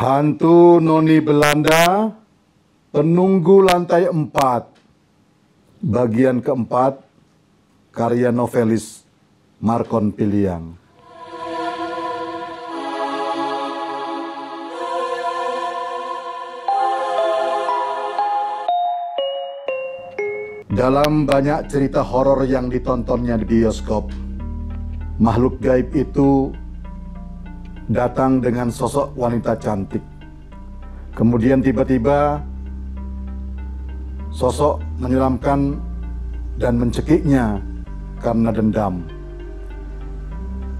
Hantu Noni Belanda, Penunggu Lantai 4, bagian keempat, karya novelis Marcon Piliang. Dalam banyak cerita horor yang ditontonnya di bioskop, makhluk gaib itu datang dengan sosok wanita cantik. Kemudian tiba-tiba sosok menyeramkan dan mencekiknya karena dendam.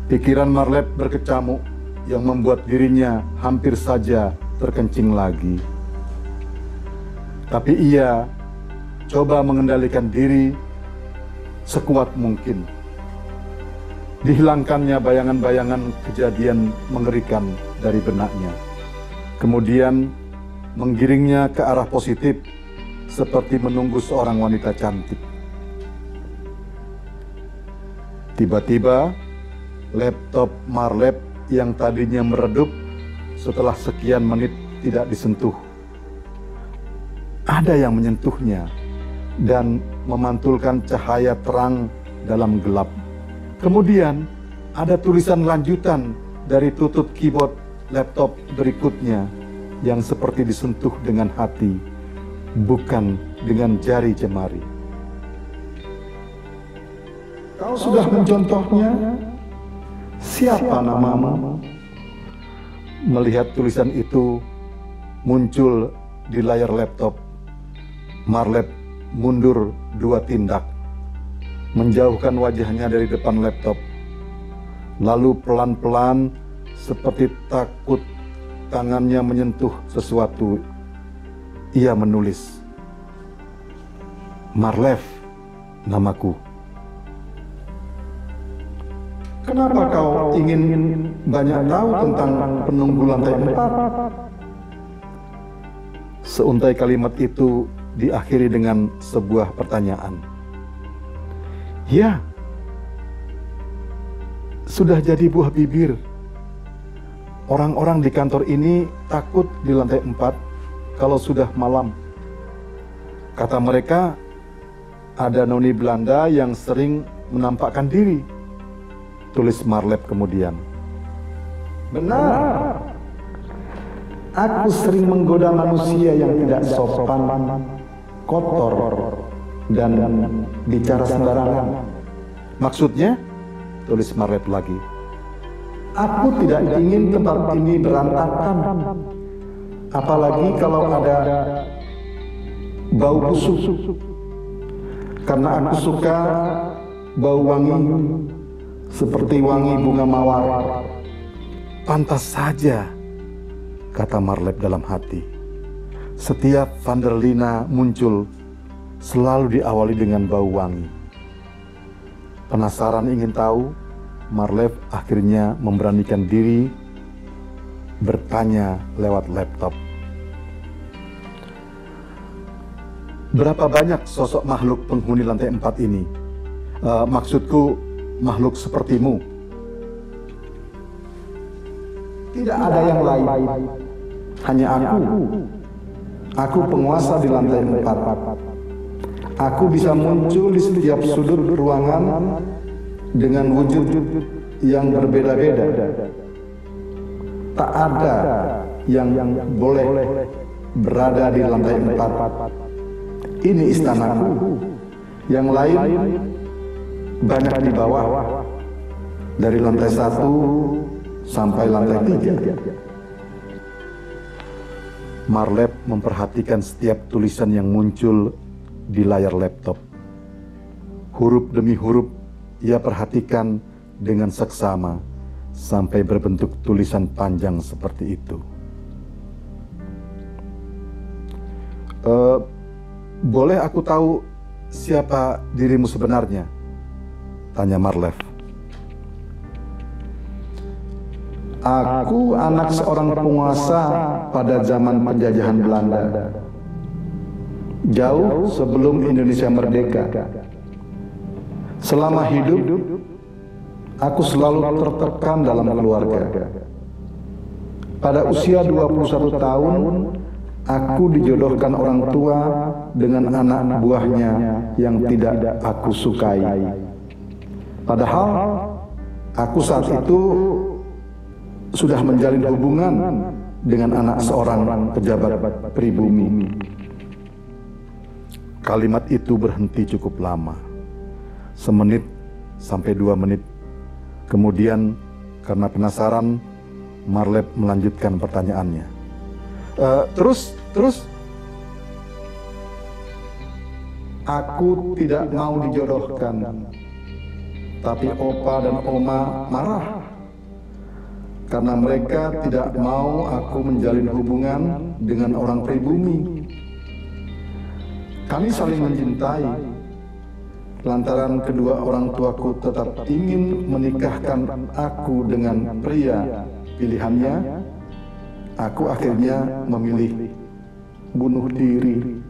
Pikiran Marlep berkecamuk yang membuat dirinya hampir saja terkencing lagi. Tapi ia coba mengendalikan diri sekuat mungkin. Dihilangkannya bayangan-bayangan kejadian mengerikan dari benaknya. Kemudian menggiringnya ke arah positif seperti menunggu seorang wanita cantik. Tiba-tiba laptop Marlep yang tadinya meredup setelah sekian menit tidak disentuh. Ada yang menyentuhnya dan memantulkan cahaya terang dalam gelap. Kemudian ada tulisan lanjutan dari tutup keyboard laptop berikutnya yang seperti disentuh dengan hati, bukan dengan jari jemari. Kau sudah mencontohnya? Siapa namamu? Melihat tulisan itu muncul di layar laptop, Marlep mundur 2 tindak, menjauhkan wajahnya dari depan laptop. Lalu pelan-pelan seperti takut tangannya menyentuh sesuatu, ia menulis, "Marlev, namaku." Kenapa kau ingin banyak tahu tentang penunggu lantai 4? Seuntai kalimat itu diakhiri dengan sebuah pertanyaan. Ya, sudah jadi buah bibir. Orang-orang di kantor ini takut di lantai 4 kalau sudah malam. Kata mereka, ada noni Belanda yang sering menampakkan diri. Tulis Marlep kemudian. Benar. Aku sering menggoda manusia yang tidak sopan, kotor, dan bicara sembarangan. Maksudnya? Tulis Marlep lagi. Aku tidak ingin tempat ini berantakan. Apalagi kalau ada bau busuk. Karena aku suka bau wangi seperti wangi bunga mawar. Pantas saja, kata Marlep dalam hati. Setiap Vanderlina muncul selalu diawali dengan bau wangi. Penasaran ingin tahu, Marlep akhirnya memberanikan diri bertanya lewat laptop. Berapa banyak sosok makhluk penghuni lantai 4 ini? Maksudku makhluk sepertimu. Tidak ada yang lain, hanya aku. Aku penguasa di lantai 4. Aku bisa muncul di setiap sudut ruangan dengan wujud yang berbeda-beda. Tak ada yang boleh berada di lantai 4. Ini istanaku. Yang lain banyak di bawah. Dari lantai 1 sampai lantai 3. Marlep memperhatikan setiap tulisan yang muncul di layar laptop. Huruf demi huruf ia perhatikan dengan seksama sampai berbentuk tulisan panjang seperti itu. Boleh aku tahu siapa dirimu sebenarnya? Tanya Marlep. Aku anak seorang penguasa pada zaman penjajahan Belanda. Jauh sebelum Indonesia merdeka. Selama hidup, aku selalu tertekan dalam keluarga. Pada usia 21 tahun, aku dijodohkan orang tua dengan anak buahnya yang tidak aku sukai. Padahal aku saat itu sudah menjalin hubungan dengan anak seorang pejabat pribumi. Kalimat itu berhenti cukup lama, semenit sampai 2 menit. Kemudian karena penasaran, Marlep melanjutkan pertanyaannya. Terus? Aku tidak mau dijodohkan, tapi Opa dan Oma marah karena mereka tidak mau aku menjalin hubungan dengan orang pribumi. Kami saling mencintai, lantaran kedua orang tuaku tetap ingin menikahkan aku dengan pria pilihannya. Aku akhirnya memilih bunuh diri.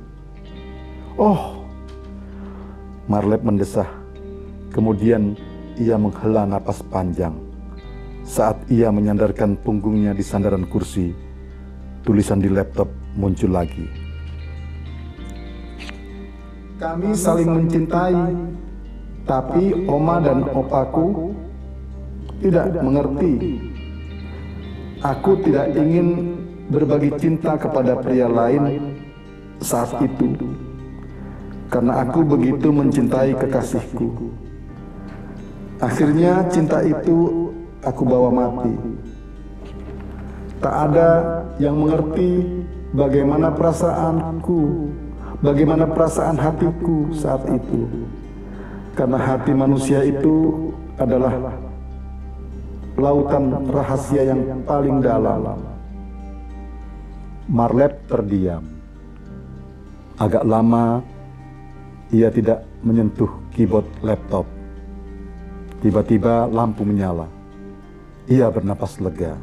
Oh, Marlep mendesah. Kemudian ia menghela napas panjang. Saat ia menyandarkan punggungnya di sandaran kursi, tulisan di laptop muncul lagi. Kami saling mencintai, tapi Oma dan Opaku tidak mengerti. Aku tidak ingin berbagi cinta kepada pria lain saat itu, karena aku begitu mencintai kekasihku. Akhirnya cinta itu aku bawa mati. Tak ada yang mengerti bagaimana perasaanku, bagaimana perasaan hatiku saat itu. Karena hati manusia itu adalah lautan rahasia yang paling dalam. Marlep terdiam. Agak lama ia tidak menyentuh keyboard laptop. Tiba-tiba lampu menyala. Ia bernapas lega.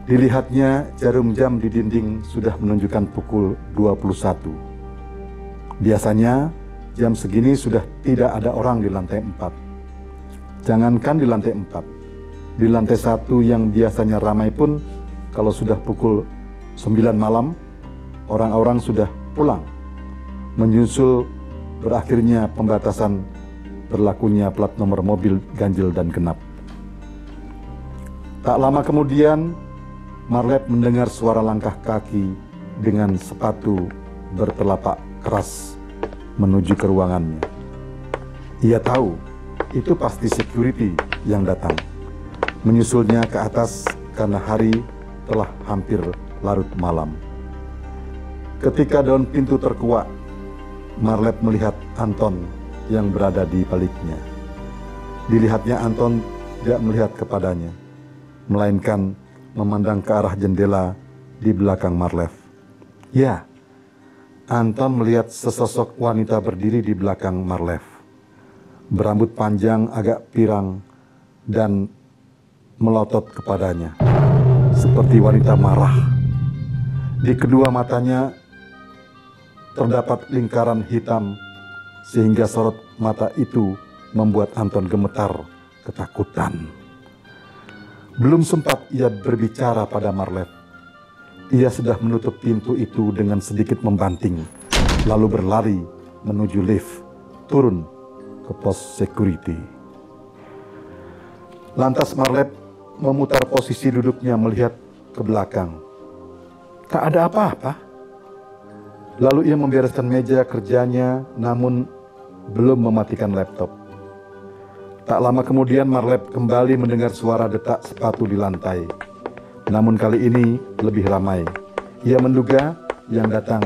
Dilihatnya jarum jam di dinding sudah menunjukkan pukul 21. Biasanya jam segini sudah tidak ada orang di lantai 4. Jangankan di lantai 4, di lantai 1 yang biasanya ramai pun kalau sudah pukul 9 malam, orang-orang sudah pulang. Menyusul berakhirnya pembatasan berlakunya plat nomor mobil ganjil dan genap. Tak lama kemudian, Marlep mendengar suara langkah kaki dengan sepatu bertelapak keras menuju ke ruangannya. Ia tahu itu pasti security yang datang. Menyusulnya ke atas karena hari telah hampir larut malam. Ketika daun pintu terkuak, Marlep melihat Anton yang berada di baliknya. Dilihatnya Anton tidak melihat kepadanya, melainkan memandang ke arah jendela di belakang Marlep. Ya, Anton melihat sesosok wanita berdiri di belakang Marlep. Berambut panjang agak pirang dan melotot kepadanya, seperti wanita marah. Di kedua matanya terdapat lingkaran hitam, sehingga sorot mata itu membuat Anton gemetar ketakutan. Belum sempat ia berbicara pada Marlep, ia sudah menutup pintu itu dengan sedikit membanting, lalu berlari menuju lift, turun ke pos security. Lantas Marlep memutar posisi duduknya melihat ke belakang. Tak ada apa-apa. Lalu ia membereskan meja kerjanya, namun belum mematikan laptop. Tak lama kemudian Marlep kembali mendengar suara detak sepatu di lantai. Namun kali ini lebih ramai. Ia menduga yang datang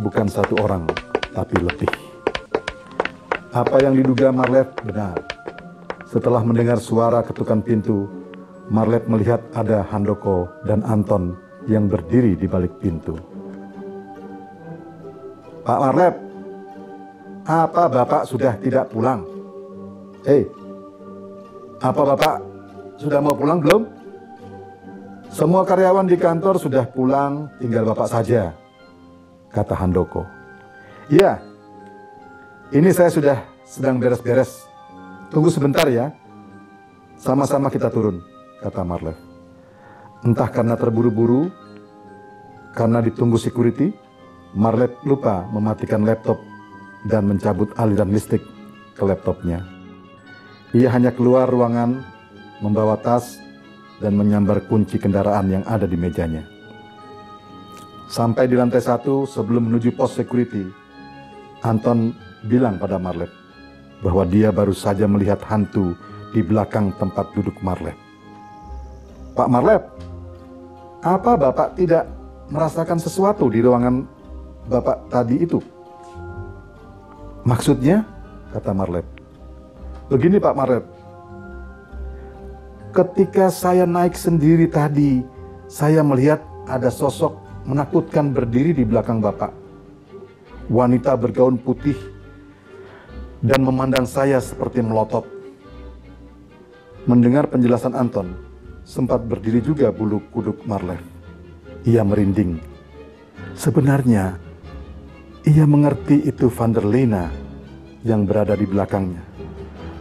bukan satu orang, tapi lebih. Apa yang diduga Marlep benar. Setelah mendengar suara ketukan pintu, Marlep melihat ada Handoko dan Anton yang berdiri di balik pintu. Pak Marlep, apa Bapak sudah tidak pulang? Apa Bapak sudah mau pulang belum? Semua karyawan di kantor sudah pulang, tinggal Bapak saja, kata Handoko. Iya, ini saya sudah sedang beres-beres. Tunggu sebentar ya, sama-sama kita turun, kata Marlep. Entah karena terburu-buru, karena ditunggu security, Marlep lupa mematikan laptop dan mencabut aliran listrik ke laptopnya. Ia hanya keluar ruangan, membawa tas, dan menyambar kunci kendaraan yang ada di mejanya. Sampai di lantai 1 sebelum menuju pos security, Anton bilang pada Marlep bahwa dia baru saja melihat hantu di belakang tempat duduk Marlep. "Pak Marlep, apa Bapak tidak merasakan sesuatu di ruangan Bapak tadi itu?" "Maksudnya?" kata Marlep. "Begini Pak Marlep, ketika saya naik sendiri tadi, saya melihat ada sosok menakutkan berdiri di belakang Bapak. Wanita bergaun putih dan memandang saya seperti melotot." Mendengar penjelasan Anton, sempat berdiri juga bulu kuduk Marlep. Ia merinding. Sebenarnya, ia mengerti itu Van der Lena yang berada di belakangnya.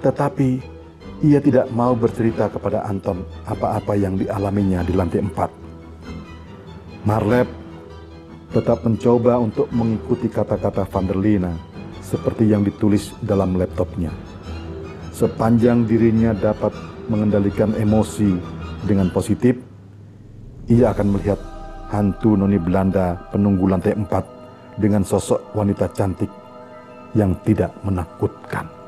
Tetapi, ia tidak mau bercerita kepada Anton apa-apa yang dialaminya di lantai 4. Marlep tetap mencoba untuk mengikuti kata-kata Van der Lena seperti yang ditulis dalam laptopnya. Sepanjang dirinya dapat mengendalikan emosi dengan positif, ia akan melihat hantu noni Belanda penunggu lantai 4 dengan sosok wanita cantik yang tidak menakutkan.